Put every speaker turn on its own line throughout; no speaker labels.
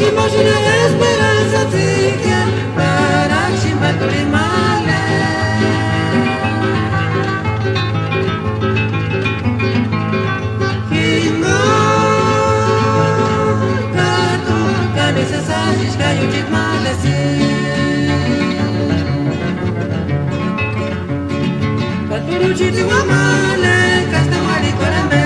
Imagina esperanza tica para chimbatore male. Kimo kato kane se sajis kayu jit male si. Katuru jit male kasta wali korame.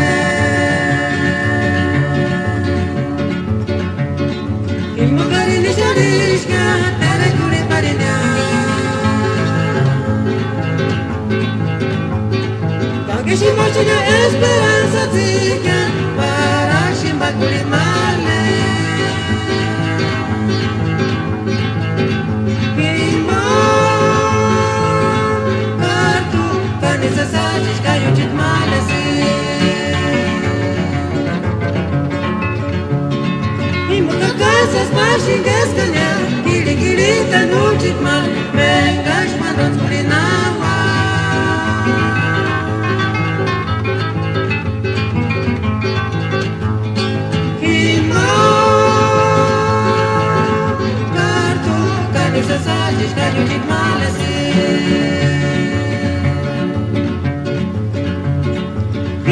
Si immagina esperanza tica para chimbatore male. Kimo kato kane se sajis kayu jit male si. Imo kakasas machingas kanya kiri kiri tanu jit mal mengash mandon kulinawa. Sajis kayu jit male si.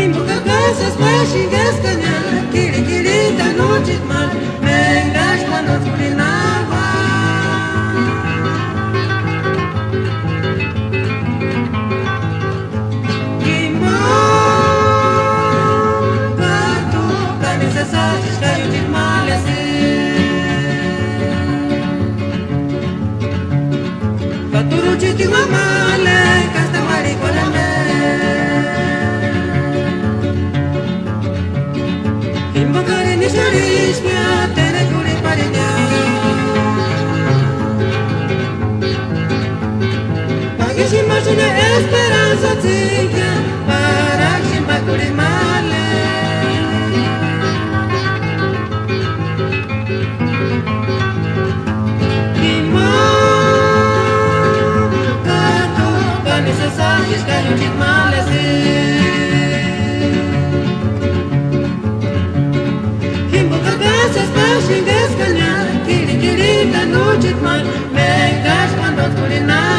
Imo kakasas machingas kanya kiri kiri tanu jit mal mengash mandon kulinawa. Kimo kato kane se sajis kayu jit male si. Katuru jiti male kasta wali kolame. Kimbo kare nisharis mia tere kuri parinya. Pagis imagina esperanza tica para chimbatore male. Sajis kayu jit male si. Kimbo kakasas machingas kanya kiri kiri tanu jit mal mengash mandon kulinawa.